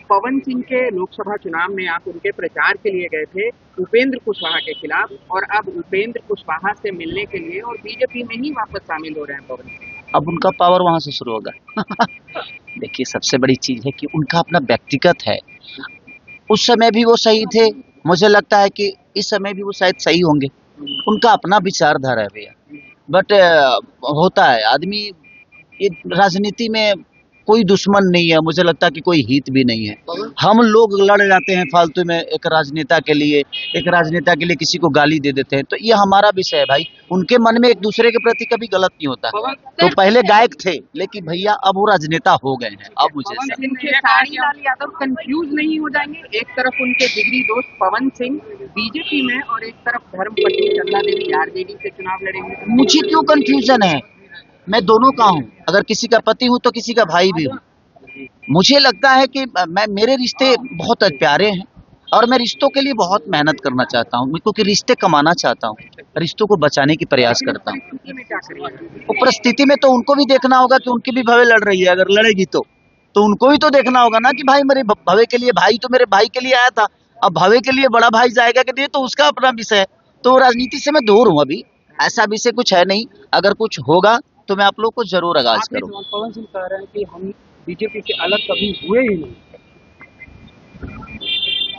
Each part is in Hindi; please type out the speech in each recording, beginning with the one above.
पवन सिंह के लोकसभा चुनाव में आप उनके प्रचार के लिए गए थे उपेंद्र कुशवाहा के खिलाफ, और अब उपेंद्र कुशवाहा से मिलने के लिए और बीजेपी में ही वापस शामिल हो रहे हैं पवन सिंह। अब उनका पावर वहां से शुरू होगा। देखिए, सबसे बड़ी चीज है कि उनका अपना व्यक्तिगत है। उस समय भी वो सही थे, मुझे लगता है कि इस समय भी वो शायद सही होंगे। उनका अपना विचारधारा है भैया। बट होता है आदमी, ये राजनीति में कोई दुश्मन नहीं है, मुझे लगता है कि कोई हित भी नहीं है। हम लोग लड़ जाते हैं फालतू में एक राजनेता के लिए किसी को गाली दे देते हैं, तो ये हमारा विषय है भाई। उनके मन में एक दूसरे के प्रति कभी गलत नहीं होता। तो पहले गायक थे, लेकिन भैया अब वो राजनेता हो गए हैं। अब मुझे लाल यादव कंफ्यूज नहीं हो जाएंगे? एक तरफ उनके जिगरी दोस्त पवन सिंह बीजेपी में और एक तरफ धर्मपत्नी चंदा देवी आरजेडी से चुनाव लड़ेंगे। मुझे क्यों कंफ्यूजन है? मैं दोनों का हूँ, अगर किसी का पति हूँ तो किसी का भाई भी हूँ। मुझे लगता है कि मेरे रिश्ते बहुत प्यारे हैं और मैं रिश्तों के लिए बहुत मेहनत करना चाहता हूँ, क्योंकि रिश्ते कमाना चाहता हूँ, रिश्तों को बचाने की प्रयास करता हूँ। तो परिस्थिति में तो उनको भी देखना होगा कि उनकी भी भवे लड़ रही है। अगर लड़ेगी तो उनको भी तो देखना होगा ना कि भाई मेरे भवे के लिए, भाई तो मेरे भाई के लिए आया था, अब भवे के लिए बड़ा भाई जाएगा कि नहीं, तो उसका अपना विषय है। तो राजनीति से मैं दूर हूँ, अभी ऐसा विषय कुछ है नहीं। अगर कुछ होगा तो मैं आप लोग को जरूर आगाज करूँगा। पवन सिंह कह रहे हैं कि हम बीजेपी से अलग कभी हुए ही नहीं।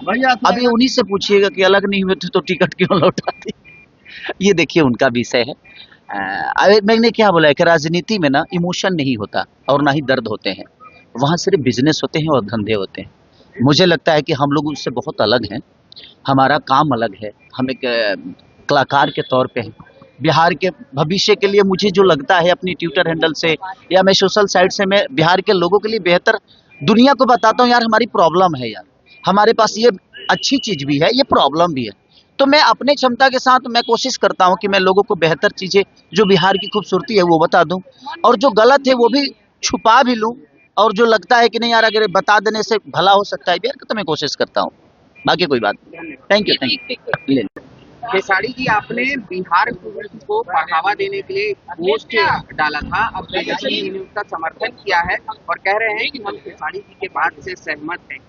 भैया अभी उन्हीं से पूछिएगा कि अलग नहीं हुए थे तो टिकट क्यों लौटाते। ये देखिए उनका विषय है। मैंने क्या बोला है कि राजनीति में ना इमोशन नहीं होता और ना ही दर्द होते हैं, वहाँ सिर्फ बिजनेस होते हैं और धंधे होते हैं। मुझे लगता है कि हम लोग उससे बहुत अलग हैं, हमारा काम अलग है। हम एक कलाकार के तौर पे हैं। बिहार के भविष्य के लिए मुझे जो लगता है अपनी ट्विटर हैंडल से या मैं सोशल साइट से, मैं बिहार के लोगों के लिए बेहतर दुनिया को बताता हूँ। यार हमारी प्रॉब्लम है, यार हमारे पास ये अच्छी चीज भी है, ये प्रॉब्लम भी है। तो मैं अपने क्षमता के साथ मैं कोशिश करता हूँ कि मैं लोगों को बेहतर चीजें जो बिहार की खूबसूरती है वो बता दूं, और जो गलत है वो भी छुपा भी लूं, और जो लगता है कि नहीं यार अगर बता देने से भला हो सकता है बिहार का, तो मैं कोशिश करता हूँ। बाकी कोई बात नहीं। Thank you. खेसारी जी, आपने बिहार को बढ़ावा देने के लिए पोस्ट डाला था, अब तेजस्वी जी ने उसका समर्थन किया है और कह रहे हैं कि हम खेसारी जी के बात से सहमत हैं।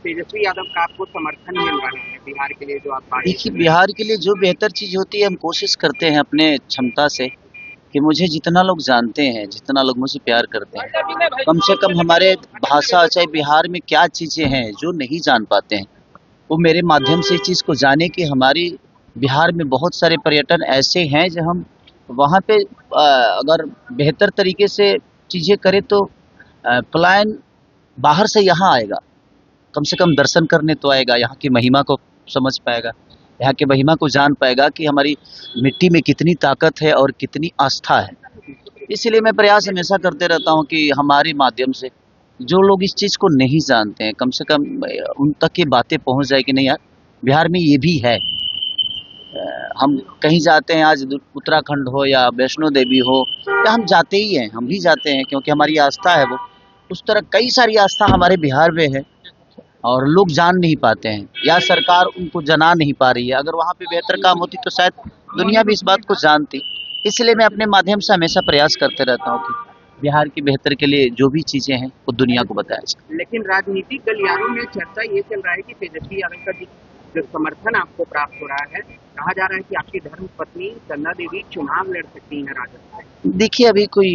तेजस्वी यादव का आपको समर्थन मिल रहा है बिहार के लिए जो आप बात। देखिए, बिहार के लिए जो बेहतर चीज होती है हम कोशिश करते हैं अपने क्षमता से, कि मुझे जितना लोग जानते हैं, जितना लोग मुझे प्यार करते हैं, कम से कम हमारे भाषा चाहे बिहार में क्या चीजें हैं जो नहीं जान पाते हैं, वो मेरे माध्यम से इस चीज को जाने कि हमारी बिहार में बहुत सारे पर्यटन ऐसे हैं जो हम वहाँ पे अगर बेहतर तरीके से चीजें करें तो पलायन बाहर से यहाँ आएगा, कम से कम दर्शन करने तो आएगा, यहाँ की महिमा को समझ पाएगा, यहाँ की महिमा को जान पाएगा कि हमारी मिट्टी में कितनी ताकत है और कितनी आस्था है। इसलिए मैं प्रयास हमेशा करते रहता हूँ कि हमारे माध्यम से जो लोग इस चीज़ को नहीं जानते हैं, कम से कम उन तक ये बातें पहुँच जाए कि नहीं यार बिहार में ये भी है। हम कहीं जाते हैं, आज उत्तराखंड हो या वैष्णो देवी हो, या हम जाते ही हैं, हम भी जाते हैं क्योंकि हमारी आस्था है वो। उस तरह कई सारी आस्था हमारे बिहार में है और लोग जान नहीं पाते हैं या सरकार उनको जना नहीं पा रही है। अगर वहाँ पे बेहतर काम होती तो शायद दुनिया भी इस बात को जानती। इसलिए मैं अपने माध्यम से हमेशा प्रयास करते रहता हूँ कि बिहार की बेहतर के लिए जो भी चीजें हैं वो दुनिया को बताया जाए। लेकिन राजनीतिक गलियारों में चर्चा ये चल रहा है कि तेजस्वी यादव का जो समर्थन आपको प्राप्त हो रहा है, कहा जा रहा है कि आपकी धर्मपत्नी चंदा देवी चुनाव लड़ सकती है राजद से। देखिए, अभी कोई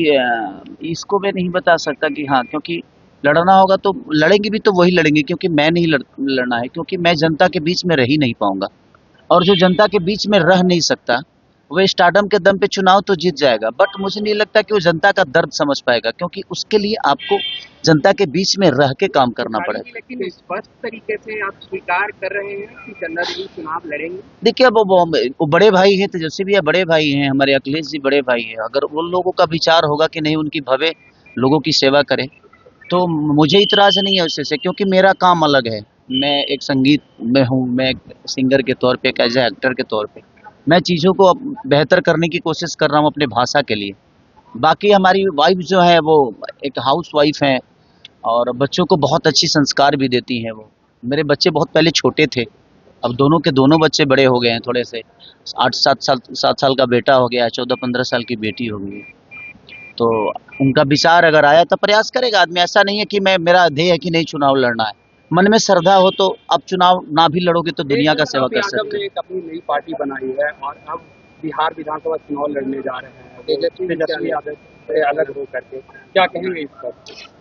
इसको मैं नहीं बता सकता कि हाँ, क्योंकि लड़ना होगा तो लड़ेंगे भी तो वही लड़ेंगे, क्योंकि मैं नहीं लड़ना है, क्योंकि मैं जनता के बीच में रह ही नहीं पाऊंगा। और जो जनता के बीच में रह नहीं सकता वो स्टारडम के दम पे चुनाव तो जीत जाएगा, बट मुझे नहीं लगता कि वो जनता का दर्द समझ पाएगा, क्योंकि उसके लिए आपको जनता के बीच में रह के काम करना पड़ेगा। लेकिन स्पष्ट तरीके से आप स्वीकार कर रहे हैं कि चंदा देवी चुनाव लड़ेंगे। देखिए, अब वो बड़े भाई हैं, तेजस्वी भी बड़े भाई हैं, हमारे अखिलेश जी बड़े भाई हैं। अगर उन लोगों का विचार होगा कि नहीं उनकी भवे लोगों की सेवा करें तो मुझे इतराज नहीं है उससे, क्योंकि मेरा काम अलग है। मैं एक संगीत में हूँ, मैं एक सिंगर के तौर पे, एक एज ए एक्टर के तौर पे मैं चीज़ों को बेहतर करने की कोशिश कर रहा हूँ अपने भाषा के लिए। बाकी हमारी वाइफ जो है वो एक हाउस वाइफ हैं और बच्चों को बहुत अच्छी संस्कार भी देती हैं। वो मेरे बच्चे बहुत पहले छोटे थे, अब दोनों के दोनों बच्चे बड़े हो गए हैं, थोड़े से 7 साल का बेटा हो गया है, 14-15 साल की बेटी हो गई है। तो उनका विचार अगर आया तो प्रयास करेगा आदमी। ऐसा नहीं है कि मैं मेरा ध्येय है कि नहीं चुनाव लड़ना है, मन में श्रद्धा हो तो अब चुनाव ना भी लड़ोगे तो दुनिया का सेवा कर सकते हो। एक अपनी नई पार्टी बनाई है और अब बिहार विधानसभा चुनाव लड़ने जा रहे हैं तेजस्वी यादव से अलग हो करके, क्या कहेंगे इस पर?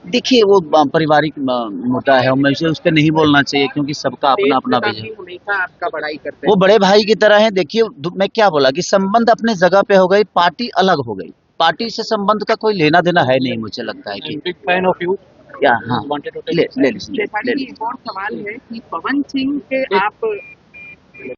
देखिए वो पारिवारिक मुद्दा है, मैं उस पर नहीं बोलना चाहिए क्योंकि सबका अपना अपना विजन। हमेशा आपका बड़ाई करते वो बड़े भाई की तरह है। देखिए मैं क्या बोला कि संबंध अपने जगह पे हो गई, पार्टी अलग हो गई, पार्टी से संबंध का कोई लेना देना है नहीं। मुझे लगता है कि बिग फैन ऑफ यू। क्या हाँ ले ले एक और सवाल है कि पवन सिंह के आप